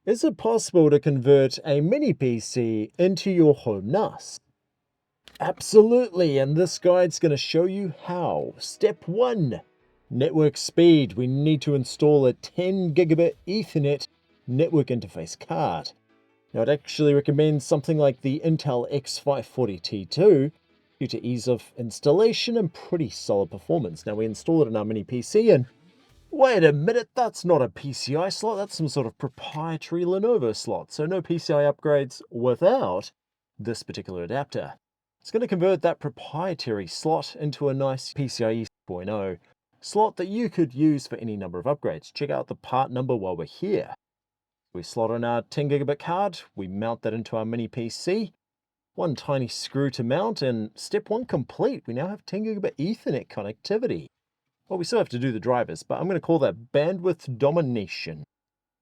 Is it possible to convert a mini PC into your home NAS? Absolutely, and this guide's going to show you how. Step 1. Network speed. We need to install a 10 gigabit Ethernet network interface card. Now, I'd actually recommend something like the Intel X540-T2 due to ease of installation and pretty solid performance. Now, we install it in our mini PC and wait a minute, that's not a PCI slot, that's some sort of proprietary Lenovo slot, so no PCI upgrades without this particular adapter. It's going to convert that proprietary slot into a nice PCIe 4.0 slot that you could use for any number of upgrades. Check out the part number while we're here. We slot in our 10 gigabit card, we mount that into our mini PC, one tiny screw to mount, and step 1 complete. We now have 10 gigabit Ethernet connectivity. Well, we still have to do the drivers, but I'm going to call that bandwidth domination.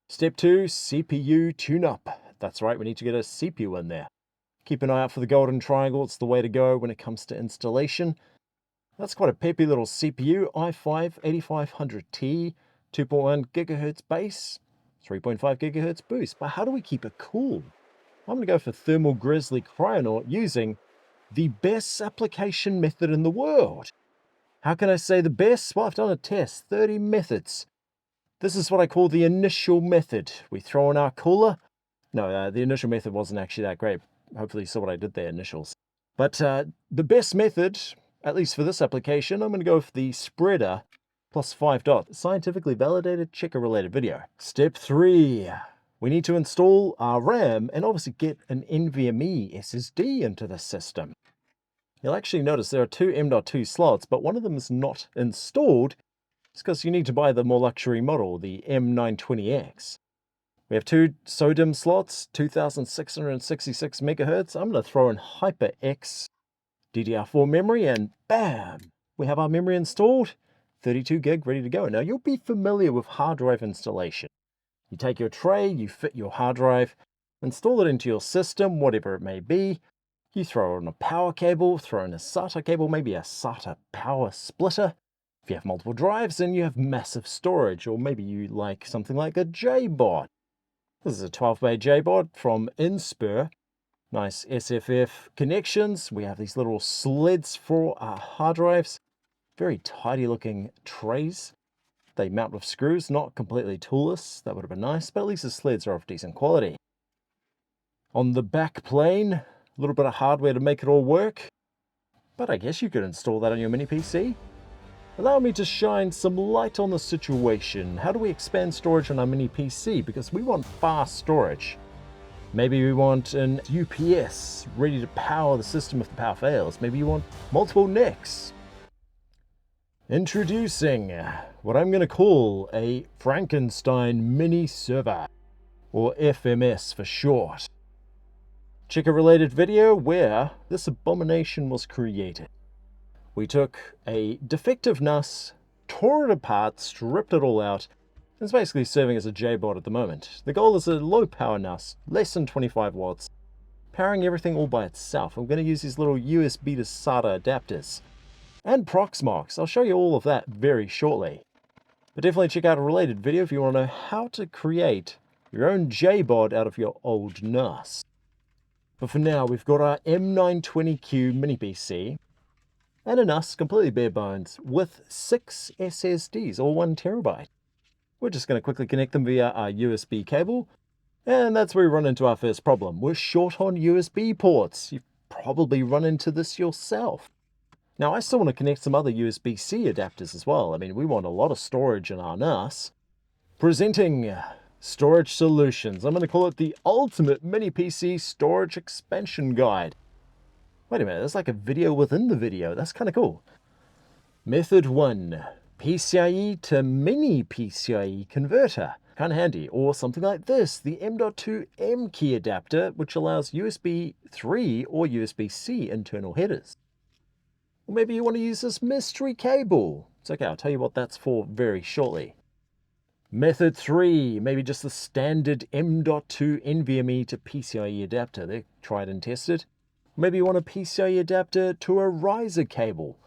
Step 2, CPU tune-up. That's right, we need to get a CPU in there. Keep an eye out for the golden triangle, it's the way to go when it comes to installation. That's quite a peppy little CPU, i5-8500T, 2.1 GHz base, 3.5 GHz boost. But how do we keep it cool? I'm going to go for Thermal Grizzly Cryonaut using the best application method in the world. How can I say the best? Well, I've done a test, 30 methods. This is what I call the initial method. We throw in our cooler. No, the initial method wasn't actually that great. Hopefully you saw what I did there, initials. But the best method, at least for this application, I'm going to go for the spreader plus 5 dot. Scientifically validated, checker-related video. Step 3. We need to install our RAM and obviously get an NVMe SSD into the system. You'll actually notice there are 2 M.2 slots, but one of them is not installed. It's because you need to buy the more luxury model, the M920X. We have 2 SODIMM slots, 2666 megahertz. I'm going to throw in HyperX DDR4 memory and bam! We have our memory installed, 32 gig ready to go. Now you'll be familiar with hard drive installation. You take your tray, you fit your hard drive, install it into your system, whatever it may be. You throw in a power cable, throw in a SATA cable, maybe a SATA power splitter. If you have multiple drives, then you have massive storage, or maybe you like something like a JBOD. This is a 12-bay JBOD from Inspur. Nice SFF connections. We have these little sleds for our hard drives. Very tidy looking trays. They mount with screws, not completely toolless. That would have been nice, but at least the sleds are of decent quality. On the back plane, a little bit of hardware to make it all work, but I guess you could install that on your mini PC. Allow me to shine some light on the situation. How do we expand storage on our mini PC? Because we want fast storage. Maybe we want an UPS ready to power the system if the power fails. Maybe you want multiple NICs. Introducing what I'm going to call a Frankenstein mini server, or FMS for short. Check a related video where this abomination was created. We took a defective NAS, tore it apart, stripped it all out, and it's basically serving as a JBOD at the moment. The goal is a low power NAS, less than 25 watts, powering everything all by itself. I'm going to use these little USB to SATA adapters. And Proxmox. I'll show you all of that very shortly. But definitely check out a related video if you want to know how to create your own JBOD out of your old NAS. But for now, we've got our M920Q mini PC and a NAS completely bare bones with 6 SSDs, or 1 terabyte. We're just going to quickly connect them via our USB cable, and that's where we run into our first problem. We're short on USB ports. You've probably run into this yourself. Now, I still want to connect some other USB-C adapters as well. I mean, we want a lot of storage in our NAS. Presenting Storage Solutions. I'm going to call it the Ultimate Mini PC Storage Expansion Guide. Wait a minute, there's like a video within the video. That's kind of cool. Method 1. PCIe to mini PCIe converter. Kind of handy. Or something like this, the M.2 M key adapter, which allows USB 3 or USB-C internal headers. Or maybe you want to use this mystery cable. It's okay, I'll tell you what that's for very shortly. Method 3, maybe just the standard M.2 NVMe to PCIe adapter. They're tried and tested. Maybe you want a PCIe adapter to a riser cable.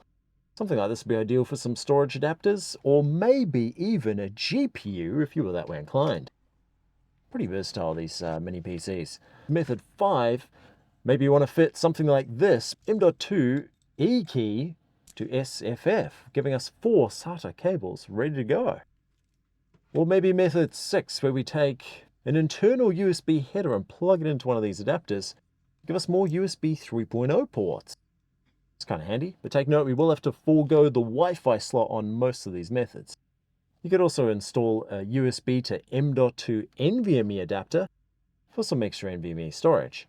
Something like this would be ideal for some storage adapters, or maybe even a GPU if you were that way inclined. Pretty versatile, these mini PCs. Method 5, maybe you want to fit something like this, M.2 E key to SFF, giving us 4 SATA cables ready to go. Or maybe method 6, where we take an internal USB header and plug it into one of these adapters, give us more USB 3.0 ports. It's kind of handy, but take note, we will have to forego the Wi-Fi slot on most of these methods. You could also install a USB to M.2 NVMe adapter for some extra NVMe storage.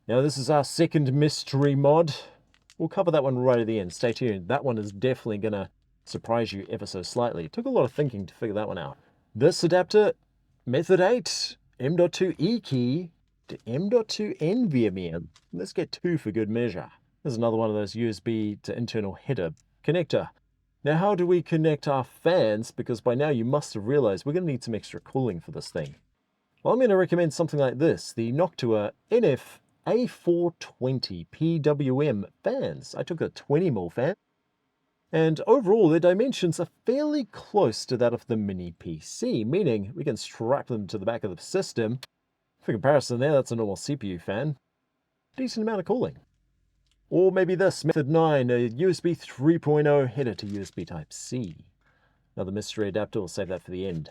Now this is our second mystery mod. We'll cover that one right at the end. Stay tuned. That one is definitely going to surprise you ever so slightly. It took a lot of thinking to figure that one out. This adapter, method 8, M.2 E key to M.2 NVMe. Let's get 2 for good measure. There's another one of those USB to internal header connector. Now, how do we connect our fans? Because by now you must have realized we're going to need some extra cooling for this thing. Well, I'm going to recommend something like this, the Noctua NF A420 PWM fans. I took a 20mm fan, and overall their dimensions are fairly close to that of the mini PC, meaning we can strap them to the back of the system. For comparison there, that's a normal CPU fan. Decent amount of cooling. Or maybe this, method 9, a USB 3.0 header to USB Type-C. Another mystery adapter, we'll save that for the end.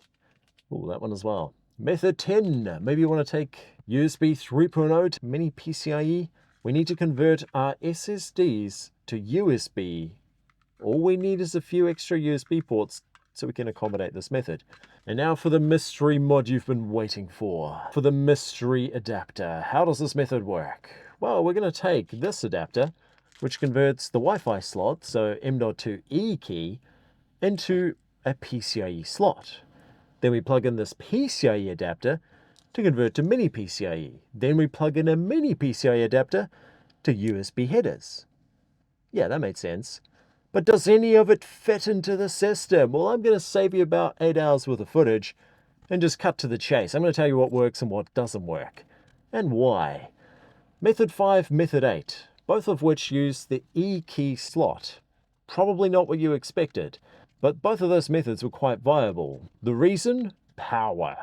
Oh, that one as well. Method 10, maybe you want to take USB 3.0 to mini PCIe. We need to convert our SSDs to USB. All we need is a few extra USB ports so we can accommodate this method. And now for the mystery mod you've been waiting for. For the mystery adapter. How does this method work? Well, we're going to take this adapter, which converts the Wi-Fi slot, so M.2 E key, into a PCIe slot. Then we plug in this PCIe adapter to convert to mini PCIe. Then we plug in a mini PCIe adapter to USB headers. Yeah, that made sense. But does any of it fit into the system? Well, I'm going to save you about 8 hours worth of footage and just cut to the chase. I'm going to tell you what works and what doesn't work, and why. Method 5, Method 8, both of which use the E key slot. Probably not what you expected, but both of those methods were quite viable. The reason? Power.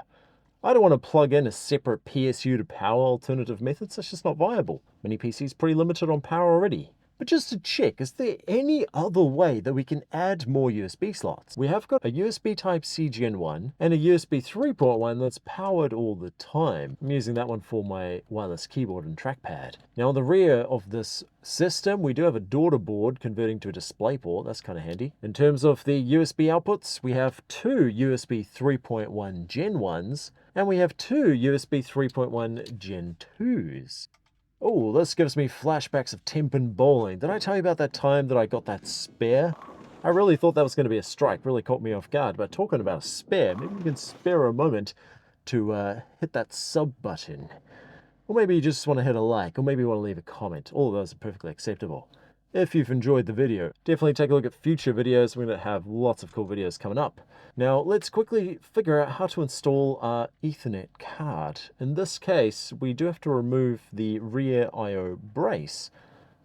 I don't want to plug in a separate PSU to power alternative methods. That's just not viable. Mini PC is pretty limited on power already. But just to check, is there any other way that we can add more USB slots? We have got a USB Type-C Gen 1 and a USB 3.1 that's powered all the time. I'm using that one for my wireless keyboard and trackpad. Now on the rear of this system, we do have a daughter board converting to a DisplayPort. That's kind of handy. In terms of the USB outputs, we have 2 USB 3.1 Gen 1s and we have 2 USB 3.1 Gen 2s. Oh, this gives me flashbacks of Tenpin bowling. Did I tell you about that time that I got that spare? I really thought that was going to be a strike, really caught me off guard. But talking about a spare, maybe you can spare a moment to hit that sub button. Or maybe you just want to hit a like, or maybe you want to leave a comment. All of those are perfectly acceptable. If you've enjoyed the video, definitely take a look at future videos. We're going to have lots of cool videos coming up. Now, let's quickly figure out how to install our Ethernet card. In this case, we do have to remove the rear I/O brace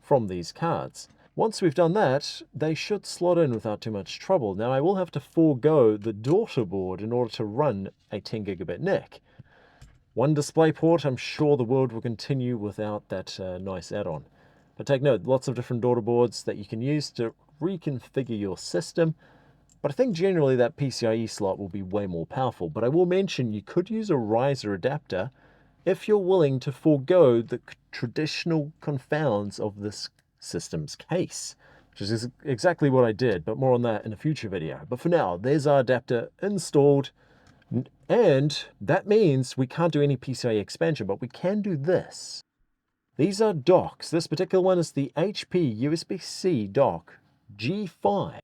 from these cards. Once we've done that, they should slot in without too much trouble. Now, I will have to forego the daughter board in order to run a 10 gigabit NIC. One DisplayPort, I'm sure the world will continue without that nice add-on. But take note, lots of different daughter boards that you can use to reconfigure your system. But I think generally that PCIe slot will be way more powerful. But I will mention you could use a riser adapter if you're willing to forego the traditional confounds of this system's case, which is exactly what I did, but more on that in a future video. But for now, there's our adapter installed. And that means we can't do any PCIe expansion, but we can do this. These are docks. This particular one is the HP USB-C dock G5,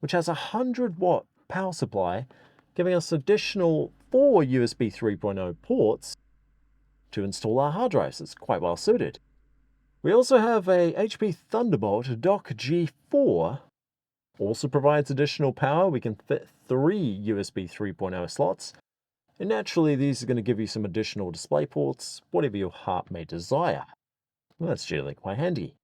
which has a 100-watt power supply, giving us additional 4 USB 3.0 ports to install our hard drives. It's quite well suited. We also have a HP Thunderbolt dock G4, also provides additional power. We can fit 3 USB 3.0 slots. And naturally, these are going to give you some additional display ports, whatever your heart may desire. Well, that's generally quite handy.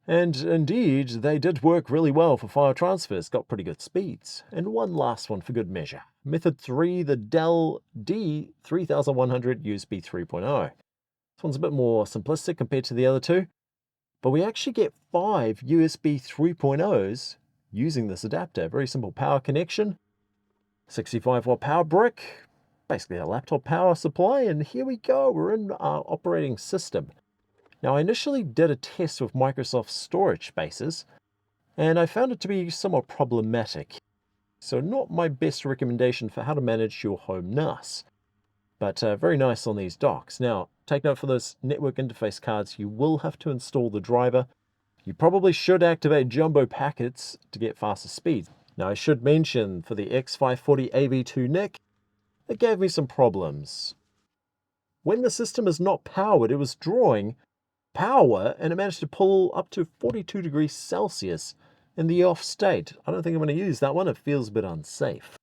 And indeed, they did work really well for file transfers, got pretty good speeds. And one last one for good measure. Method 3, the Dell D3100 USB 3.0. This one's a bit more simplistic compared to the other two, but we actually get 5 USB 3.0s using this adapter. Very simple power connection, 65-watt power brick, basically a laptop power supply, and here we go, we're in our operating system. Now, I initially did a test with Microsoft storage spaces, and I found it to be somewhat problematic. So not my best recommendation for how to manage your home NAS, but very nice on these docks. Now, take note for those network interface cards, you will have to install the driver. You probably should activate jumbo packets to get faster speeds. Now, I should mention for the X540-AV2 NIC, it gave me some problems. When the system is not powered, it was drawing power and it managed to pull up to 42 degrees Celsius in the off state. I don't think I'm going to use that one. It feels a bit unsafe.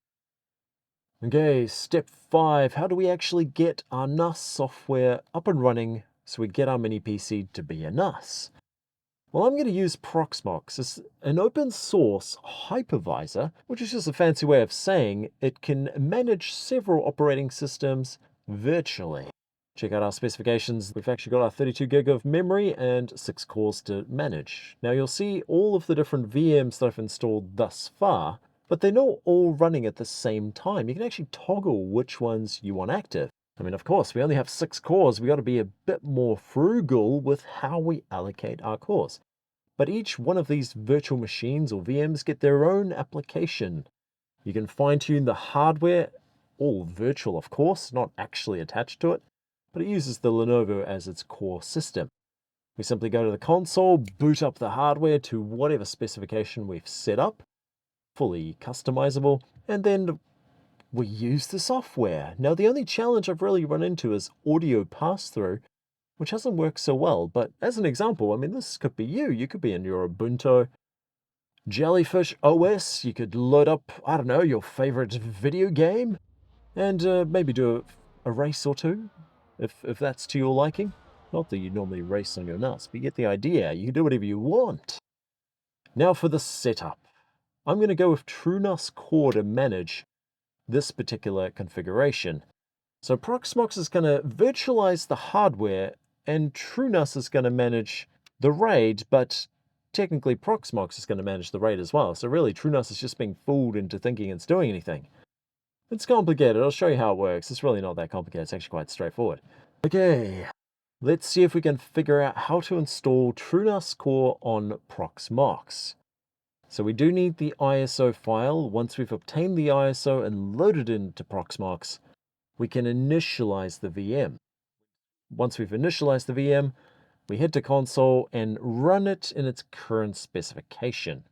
Okay, step 5. How do we actually get our NAS software up and running so we get our mini PC to be a NAS? Well, I'm going to use Proxmox as an open source hypervisor, which is just a fancy way of saying it can manage several operating systems virtually. Check out our specifications. We've actually got our 32 gig of memory and 6 cores to manage. Now you'll see all of the different VMs that I've installed thus far, but they're not all running at the same time. You can actually toggle which ones you want active. I mean, of course, we only have 6 cores. We got to be a bit more frugal with how we allocate our cores. But each one of these virtual machines or VMs get their own application. You can fine-tune the hardware, all virtual, of course, not actually attached to it, but it uses the Lenovo as its core system. We simply go to the console, boot up the hardware to whatever specification we've set up, fully customizable, and then we use the software. Now, the only challenge I've really run into is audio pass-through, which hasn't worked so well. But as an example, I mean, this could be you. You could be in your Ubuntu Jellyfish OS. You could load up, I don't know, your favorite video game and maybe do a race or two, if that's to your liking. Not that you normally race on your NAS, but you get the idea. You can do whatever you want. Now for the setup. I'm going to go with TrueNAS Core to manage this particular configuration. So Proxmox is going to virtualize the hardware and TrueNAS is going to manage the RAID, but technically Proxmox is going to manage the RAID as well. So really TrueNAS is just being fooled into thinking it's doing anything. It's complicated. I'll show you how it works. It's really not that complicated. It's actually quite straightforward. Okay, let's see if we can figure out how to install TrueNAS Core on Proxmox. So we do need the ISO file. Once we've obtained the ISO and loaded it into Proxmox, we can initialize the VM. Once we've initialized the VM, we head to console and run it in its current specification.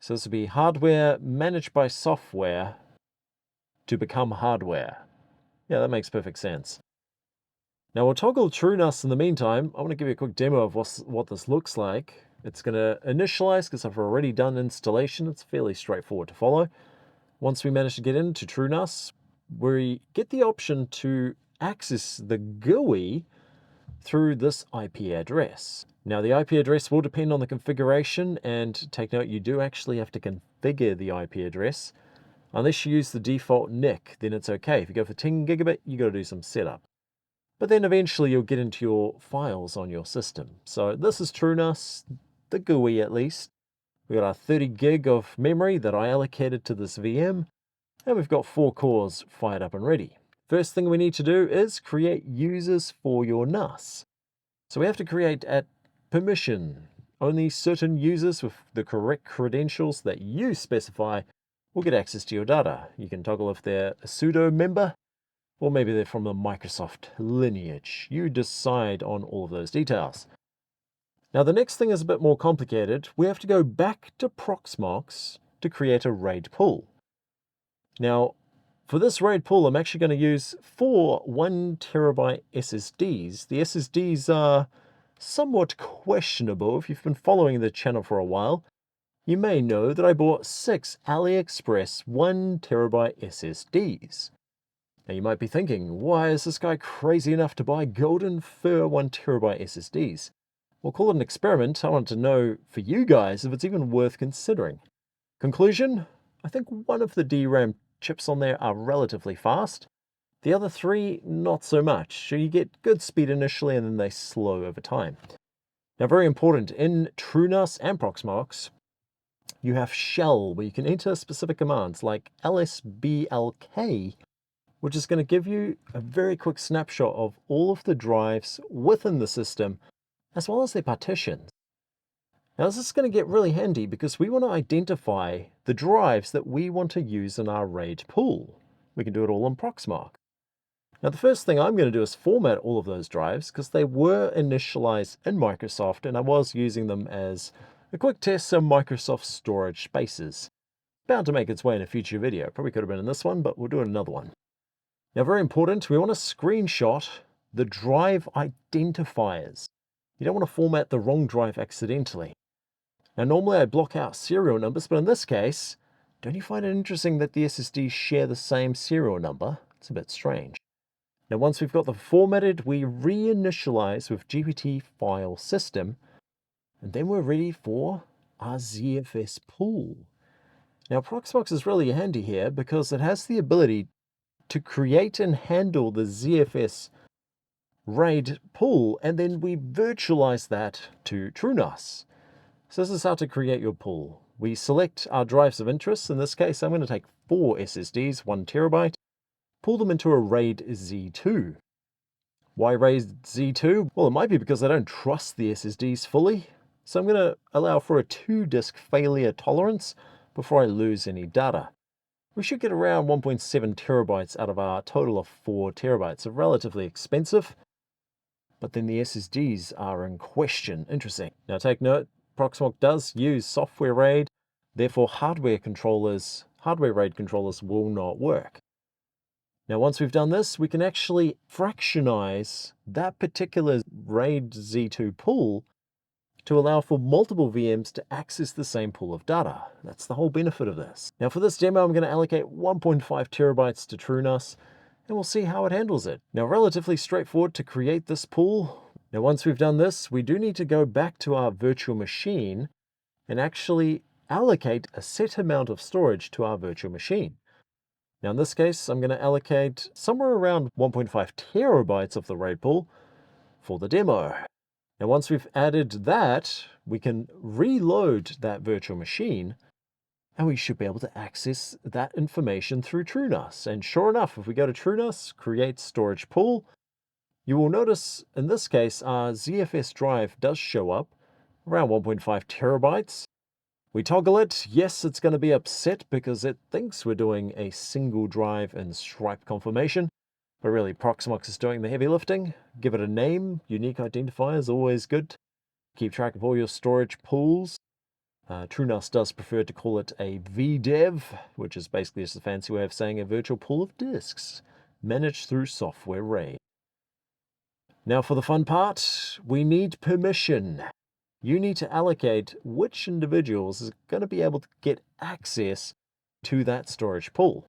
So this will be hardware managed by software to become hardware. Yeah, that makes perfect sense. Now we'll toggle TrueNAS in the meantime. I want to give you a quick demo of what this looks like. It's going to initialize because I've already done installation. It's fairly straightforward to follow. Once we manage to get into TrueNAS, we get the option to access the GUI through this IP address. Now the IP address will depend on the configuration, and take note, you do actually have to configure the IP address. Unless you use the default NIC, then it's okay. If you go for 10 gigabit, you got to do some setup. But then eventually you'll get into your files on your system. So this is TrueNAS, the GUI at least. We've got our 30 gig of memory that I allocated to this VM, and we've got 4 cores fired up and ready. First thing we need to do is create users for your NAS. So we have to create at permission. Only certain users with the correct credentials that you specify will get access to your data. You can toggle if they're a pseudo member, or maybe they're from the Microsoft lineage. You decide on all of those details. Now the next thing is a bit more complicated. We have to go back to Proxmox to create a RAID pool. Now, for this RAID pool, I'm actually going to use 4 1 terabyte SSDs. The SSDs are somewhat questionable. If you've been following the channel for a while, you may know that I bought 6 AliExpress 1 terabyte SSDs. Now you might be thinking, why is this guy crazy enough to buy Goldenfir 1 terabyte SSDs? We'll call it an experiment. I want to know for you guys if it's even worth considering. Conclusion, I think one of the DRAM chips on there are relatively fast. The other three, not so much. So you get good speed initially and then they slow over time. Now, very important, in TrueNAS and Proxmox, you have shell where you can enter specific commands like lsblk, which is going to give you a very quick snapshot of all of the drives within the system, as well as their partitions. Now, this is going to get really handy because we want to identify the drives that we want to use in our RAID pool. We can do it all in Proxmox. Now, the first thing I'm going to do is format all of those drives because they were initialized in Microsoft and I was using them as a quick test of Microsoft storage spaces. Bound to make its way in a future video. Probably could have been in this one, but we'll do another one. Now, very important, we want to screenshot the drive identifiers. You don't want to format the wrong drive accidentally. Now, normally I block out serial numbers, but in this case, don't you find it interesting that the SSDs share the same serial number? It's a bit strange. Now, once we've got them formatted, we reinitialize with GPT file system, and then we're ready for our ZFS pool. Now, Proxmox is really handy here because it has the ability to create and handle the ZFS RAID pool, and then we virtualize that to TrueNAS. So this is how to create your pool. We select our drives of interest. In this case, I'm going to take 4 SSDs, 1 terabyte, pull them into a RAIDZ2. Why RAIDZ2? Well, it might be because I don't trust the SSDs fully. So I'm going to allow for a 2-disk failure tolerance before I lose any data. We should get around 1.7 terabytes out of our total of 4 terabytes. So relatively expensive, but then the SSDs are in question. Interesting. Now take note, Proxmox does use software RAID, therefore hardware RAID controllers will not work. Now, once we've done this, we can actually fractionize that particular RAIDZ2 pool to allow for multiple VMs to access the same pool of data. That's the whole benefit of this. Now, for this demo, I'm going to allocate 1.5 terabytes to TrueNAS, and we'll see how it handles it. Now, relatively straightforward to create this pool. Now, once we've done this, we do need to go back to our virtual machine and actually allocate a set amount of storage to our virtual machine. Now, in this case, I'm going to allocate somewhere around 1.5 terabytes of the RAID pool for the demo. Now, once we've added that, we can reload that virtual machine, and we should be able to access that information through TrueNAS. And sure enough, if we go to TrueNAS, create storage pool, you will notice in this case, our ZFS drive does show up around 1.5 terabytes. We toggle it. Yes, it's going to be upset because it thinks we're doing a single drive in stripe confirmation, but really Proxmox is doing the heavy lifting. Give it a name. Unique identifier is always good. Keep track of all your storage pools. TrueNAS does prefer to call it a VDEV, which is basically just a fancy way of saying a virtual pool of disks managed through software RAID. Now for the fun part, we need permission. You need to allocate which individuals is going to be able to get access to that storage pool.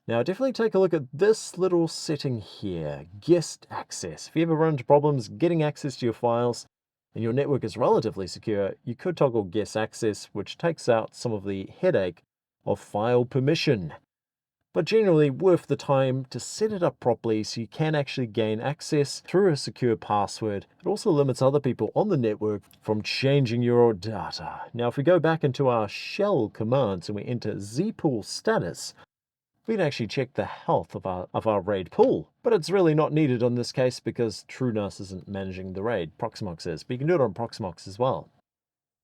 Now definitely take a look at this little setting here, guest access. If you ever run into problems getting access to your files and your network is relatively secure, you could toggle guest access, which takes out some of the headache of file permission. But generally worth the time to set it up properly so you can actually gain access through a secure password. It also limits other people on the network from changing your data. Now, if we go back into our shell commands and we enter zpool status, we can actually check the health of our RAID pool. But it's really not needed in this case because TrueNAS isn't managing the RAID, Proxmox is. But you can do it on Proxmox as well.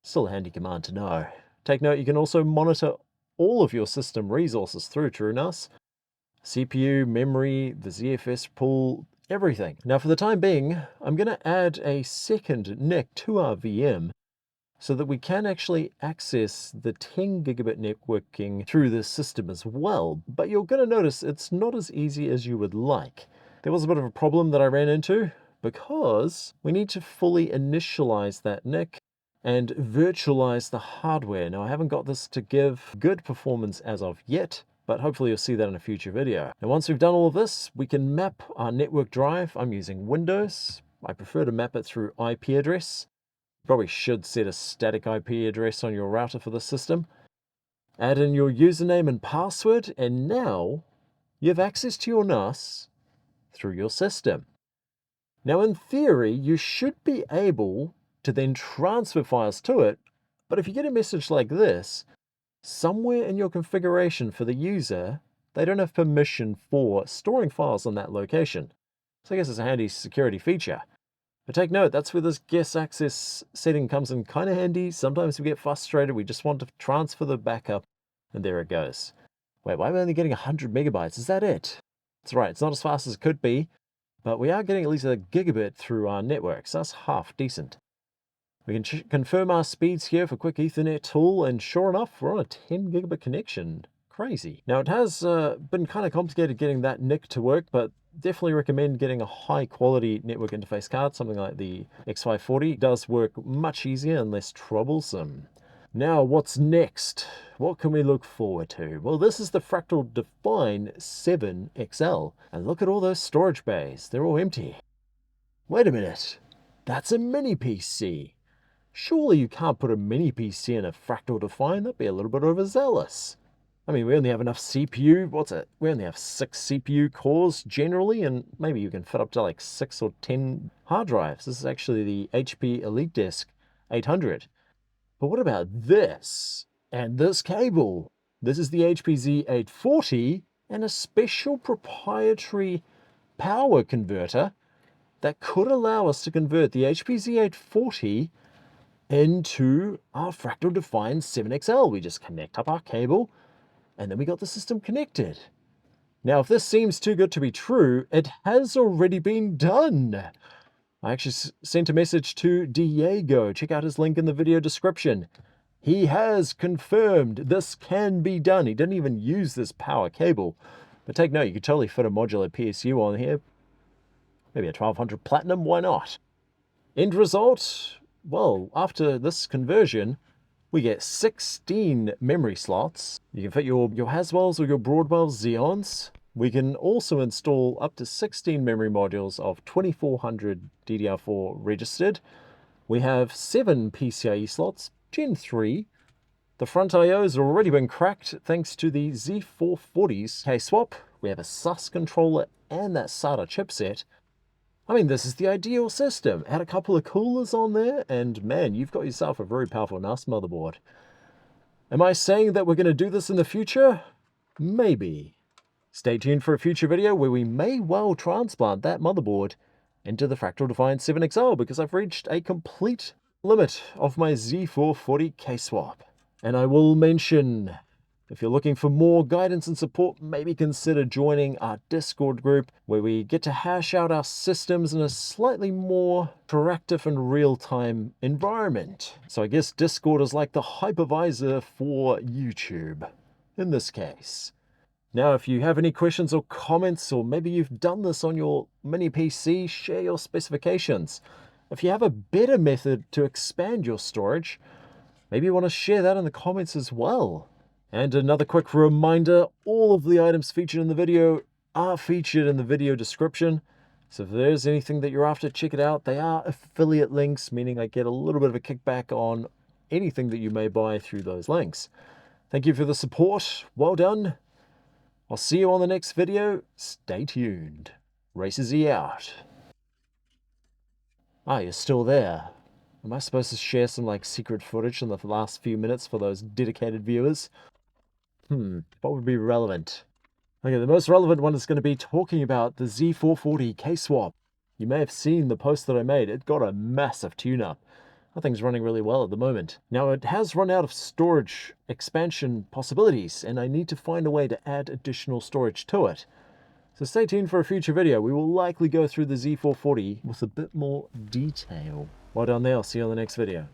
Still a handy command to know. Take note, you can also monitor all of your system resources through TrueNAS. CPU, memory, the ZFS pool, everything. Now for the time being, I'm going to add a second NIC to our VM so that we can actually access the 10 gigabit networking through this system as well. But you're going to notice it's not as easy as you would like. There was a bit of a problem that I ran into because we need to fully initialize that NIC and virtualize the hardware. Now, I haven't got this to give good performance as of yet, but hopefully you'll see that in a future video. Now, once we've done all of this, we can map our network drive. I'm using Windows. I prefer to map it through IP address. Probably should set a static IP address on your router for the system. Add in your username and password, and now you have access to your NAS through your system. Now, in theory, you should be able to then transfer files to it, but if you get a message like this, somewhere in your configuration for the user, they don't have permission for storing files on that location. So I guess it's a handy security feature. But take note, that's where this guest access setting comes in kind of handy. Sometimes we get frustrated, we just want to transfer the backup, and there it goes. Wait, why am I only getting 100 megabytes? Is that it? That's right, it's not as fast as it could be, but we are getting at least a gigabit through our network, so that's half decent. We can confirm our speeds here for quick Ethernet tool, and sure enough, we're on a 10 gigabit connection. Crazy. Now, it has been kind of complicated getting that NIC to work, but definitely recommend getting a high quality network interface card. Something like the X540 does work much easier and less troublesome. Now, what's next? What can we look forward to? Well, this is the Fractal Define 7XL, and look at all those storage bays. They're all empty. Wait a minute. That's a mini PC. Surely you can't put a mini PC in a Fractal Define. That'd be a little bit overzealous. I mean, we only have enough CPU. We only have 6 CPU cores generally, and maybe you can fit up to like 6 or 10 hard drives. This is actually the HP EliteDisk 800. But what about this? And this cable? This is the HP Z840 and a special proprietary power converter that could allow us to convert the HP Z840 into our Fractal Define 7XL. We just connect up our cable, and then we got the system connected. Now, if this seems too good to be true, it has already been done. I actually sent a message to Diego. Check out his link in the video description. He has confirmed this can be done. He didn't even use this power cable. But take note, you could totally fit a modular PSU on here. Maybe a 1200 Platinum, why not? End result, well, after this conversion, we get 16 memory slots. You can fit your Haswells or your Broadwell Xeons. We can also install up to 16 memory modules of 2400 DDR4 registered. We have 7 PCIe slots, Gen 3. The front I/O has already been cracked thanks to the Z440's K-swap. We have a SAS controller and that SATA chipset. I mean, this is the ideal system. Add a couple of coolers on there, and man, you've got yourself a very powerful NAS motherboard. Am I saying that we're going to do this in the future? Maybe. Stay tuned for a future video where we may well transplant that motherboard into the Fractal Define 7XL, because I've reached a complete limit of my Z440 K-swap. And I will mention, if you're looking for more guidance and support, maybe consider joining our Discord group, where we get to hash out our systems in a slightly more interactive and real-time environment. So I guess Discord is like the hypervisor for YouTube, in this case. Now, if you have any questions or comments, or maybe you've done this on your mini PC, share your specifications. If you have a better method to expand your storage, maybe you want to share that in the comments as well. And another quick reminder, all of the items featured in the video are featured in the video description. So if there's anything that you're after, check it out. They are affiliate links, meaning I get a little bit of a kickback on anything that you may buy through those links. Thank you for the support. Well done. I'll see you on the next video. Stay tuned. RACERRRZ out. Ah, you're still there. Am I supposed to share some like secret footage in the last few minutes for those dedicated viewers? What would be relevant? Okay, the most relevant one is going to be talking about the Z440 K-swap. You may have seen the post that I made. It got a massive tune-up. That thing's running really well at the moment. Now, it has run out of storage expansion possibilities, and I need to find a way to add additional storage to it. So stay tuned for a future video. We will likely go through the Z440 with a bit more detail. Well done there. I'll see you on the next video.